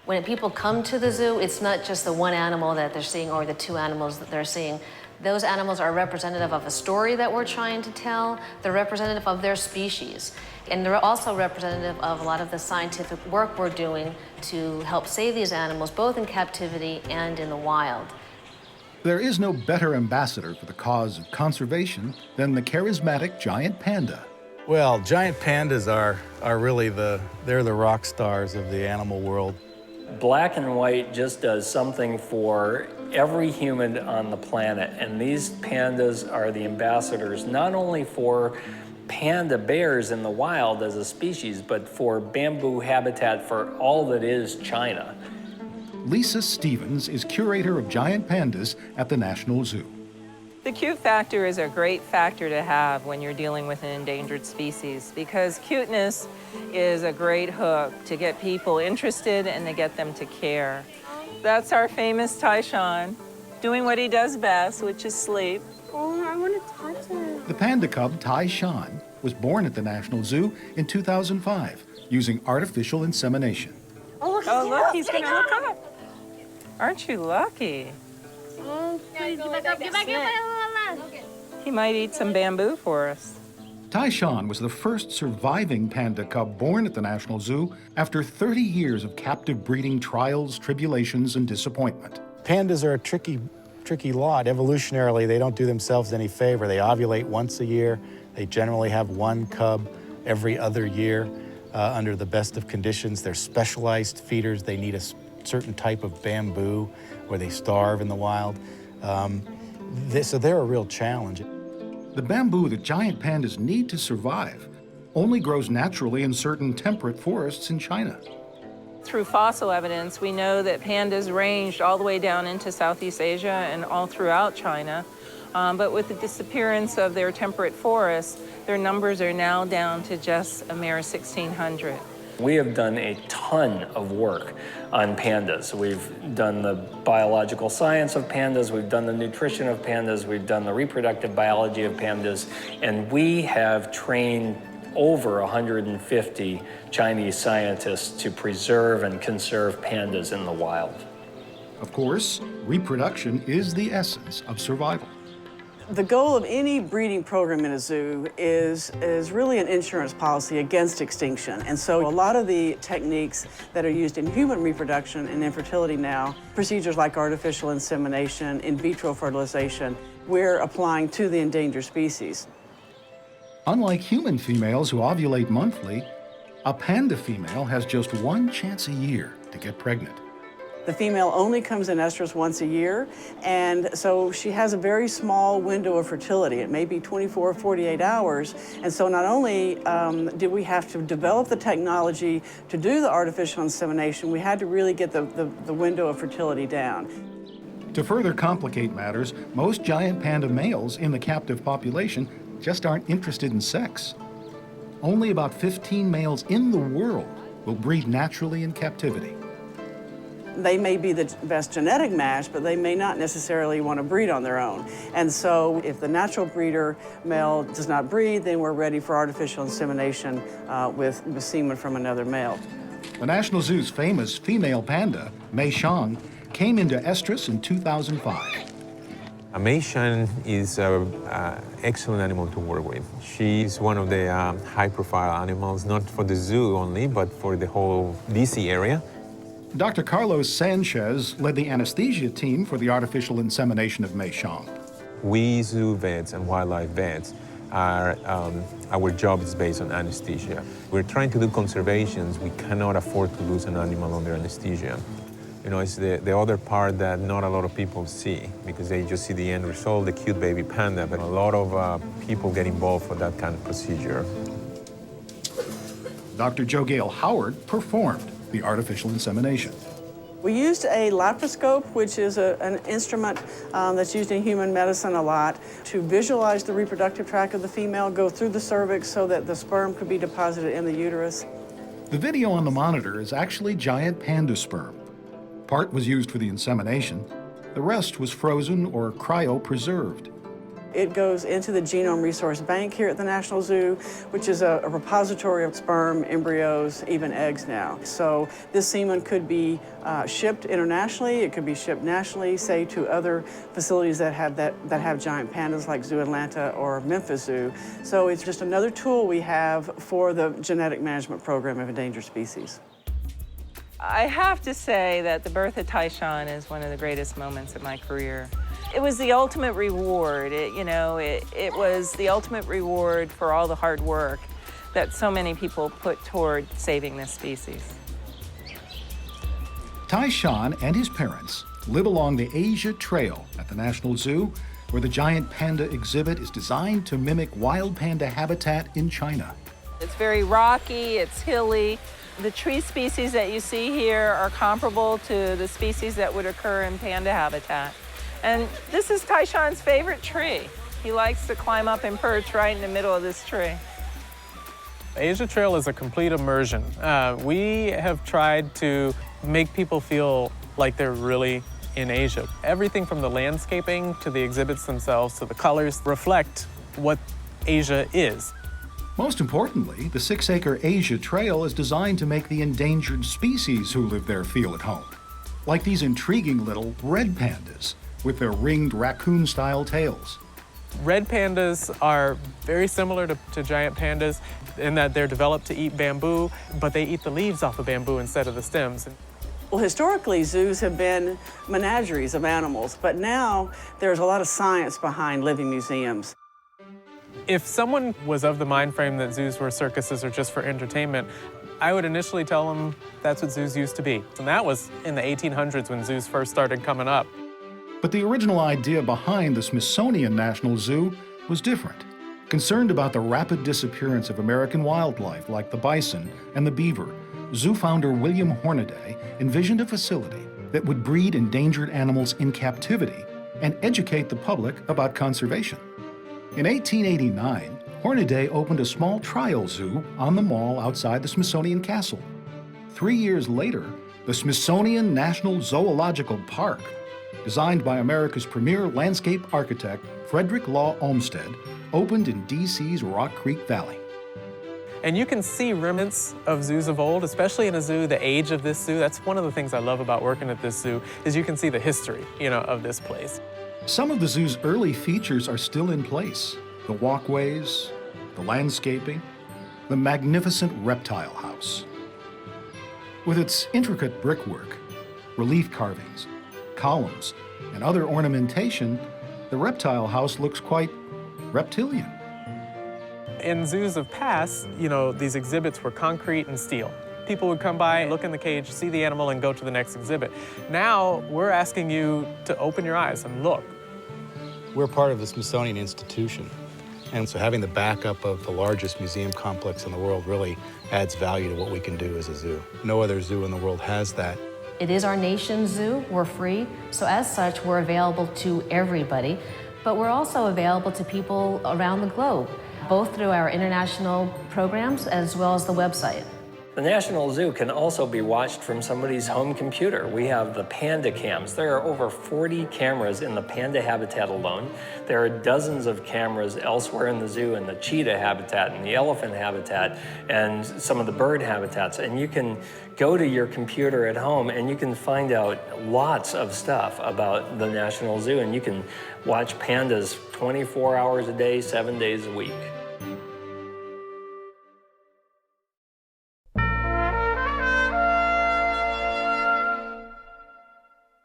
When people come to the zoo, it's not just the one animal that they're seeing or the two animals that they're seeing. Those animals are representative of a story that we're trying to tell. They're representative of their species. And they're also representative of a lot of the scientific work we're doing to help save these animals, both in captivity and in the wild. There is no better ambassador for the cause of conservation than the charismatic giant panda. Well, giant pandas are really they're the rock stars of the animal world. Black and white just does something for every human on the planet, and these pandas are the ambassadors not only for panda bears in the wild as a species, but for bamboo habitat for all that is China. Lisa Stevens is curator of giant pandas at the National Zoo. The cute factor is a great factor to have when you're dealing with an endangered species, because cuteness is a great hook to get people interested and to get them to care. That's our famous Taishan, doing what he does best, which is sleep. Oh, I want to touch it. The panda cub Taishan was born at the National Zoo in 2005 using artificial insemination. Oh, Look, he's going to look up. Aren't you lucky? Oh, please, get back up. He might eat some bamboo for us. Taishan was the first surviving panda cub born at the National Zoo after 30 years of captive breeding trials, tribulations, and disappointment. Pandas are a tricky lot. Evolutionarily, they don't do themselves any favor. They ovulate once a year. They generally have one cub every other year under the best of conditions. They're specialized feeders. They need a certain type of bamboo where they starve in the wild. So they're a real challenge. The bamboo that giant pandas need to survive only grows naturally in certain temperate forests in China. Through fossil evidence, we know that pandas ranged all the way down into Southeast Asia and all throughout China. But with the disappearance of their temperate forests, their numbers are now down to just a mere 1,600. We have done a ton of work on pandas. We've done the biological science of pandas, we've done the nutrition of pandas, we've done the reproductive biology of pandas, and we have trained over 150 Chinese scientists to preserve and conserve pandas in the wild. Of course, reproduction is the essence of survival. The goal of any breeding program in a zoo is really an insurance policy against extinction. And so a lot of the techniques that are used in human reproduction and infertility now, procedures like artificial insemination, in vitro fertilization, we're applying to the endangered species. Unlike human females who ovulate monthly, a panda female has just one chance a year to get pregnant. The female only comes in estrus once a year, and so she has a very small window of fertility. It may be 24 or 48 hours, and so not only did we have to develop the technology to do the artificial insemination, we had to really get the window of fertility down. To further complicate matters, most giant panda males in the captive population just aren't interested in sex. Only about 15 males in the world will breed naturally in captivity. They may be the best genetic match, but they may not necessarily want to breed on their own. And so if the natural breeder male does not breed, then we're ready for artificial insemination with semen from another male. The National Zoo's famous female panda, Mei Xiang, came into estrus in 2005. Mei Xiang is an excellent animal to work with. She's one of the high-profile animals, not for the zoo only, but for the whole DC area. Dr. Carlos Sanchez led the anesthesia team for the artificial insemination of Mei Xiang. We zoo vets and wildlife vets our job is based on anesthesia. We're trying to do conservations. We cannot afford to lose an animal under anesthesia. You know, it's the other part that not a lot of people see, because they just see the end result, the cute baby panda, but a lot of people get involved for that kind of procedure. Dr. Jo Gail Howard performed the artificial insemination. We used a laparoscope, which is an instrument that's used in human medicine a lot, to visualize the reproductive tract of the female, go through the cervix so that the sperm could be deposited in the uterus. The video on the monitor is actually giant panda sperm. Part was used for the insemination. The rest was frozen or cryopreserved. It goes into the Genome Resource Bank here at the National Zoo, which is a repository of sperm, embryos, even eggs now. So this semen could be shipped internationally. It could be shipped nationally, say to other facilities that have giant pandas like Zoo Atlanta or Memphis Zoo. So it's just another tool we have for the genetic management program of endangered species. I have to say that the birth of Taishan is one of the greatest moments of my career. It was the ultimate reward. It was the ultimate reward for all the hard work that so many people put toward saving this species. Taishan and his parents live along the Asia Trail at the National Zoo, where the giant panda exhibit is designed to mimic wild panda habitat in China. It's very rocky, it's hilly. The tree species that you see here are comparable to the species that would occur in panda habitat. And this is Taishan's favorite tree. He likes to climb up and perch right in the middle of this tree. Asia Trail is a complete immersion. We have tried to make people feel like they're really in Asia. Everything from the landscaping to the exhibits themselves to the colors reflect what Asia is. Most importantly, the 6-acre Asia Trail is designed to make the endangered species who live there feel at home. Like these intriguing little red pandas with their ringed raccoon-style tails. Red pandas are very similar to giant pandas in that they're developed to eat bamboo, but they eat the leaves off of bamboo instead of the stems. Well, historically, zoos have been menageries of animals, but now there's a lot of science behind living museums. If someone was of the mind frame that zoos were circuses or just for entertainment, I would initially tell them that's what zoos used to be. And that was in the 1800s when zoos first started coming up. But the original idea behind the Smithsonian National Zoo was different. Concerned about the rapid disappearance of American wildlife like the bison and the beaver, zoo founder William Hornaday envisioned a facility that would breed endangered animals in captivity and educate the public about conservation. In 1889, Hornaday opened a small trial zoo on the mall outside the Smithsonian Castle. 3 years later, the Smithsonian National Zoological Park, designed by America's premier landscape architect, Frederick Law Olmsted, opened in D.C.'s Rock Creek Valley. And you can see remnants of zoos of old, especially in a zoo, the age of this zoo. That's one of the things I love about working at this zoo, is you can see the history, of this place. Some of the zoo's early features are still in place. The walkways, the landscaping, the magnificent reptile house. With its intricate brickwork, relief carvings, columns, and other ornamentation, the reptile house looks quite reptilian. In zoos of past, these exhibits were concrete and steel. People would come by, look in the cage, see the animal, and go to the next exhibit. Now, we're asking you to open your eyes and look. We're part of the Smithsonian Institution, and so having the backup of the largest museum complex in the world really adds value to what we can do as a zoo. No other zoo in the world has that. It is our nation's zoo, we're free, so as such, we're available to everybody, but we're also available to people around the globe, both through our international programs as well as the website. The National Zoo can also be watched from somebody's home computer. We have the panda cams. There are over 40 cameras in the panda habitat alone. There are dozens of cameras elsewhere in the zoo in the cheetah habitat and the elephant habitat and some of the bird habitats. And you can go to your computer at home and you can find out lots of stuff about the National Zoo, and you can watch pandas 24 hours a day, 7 days a week.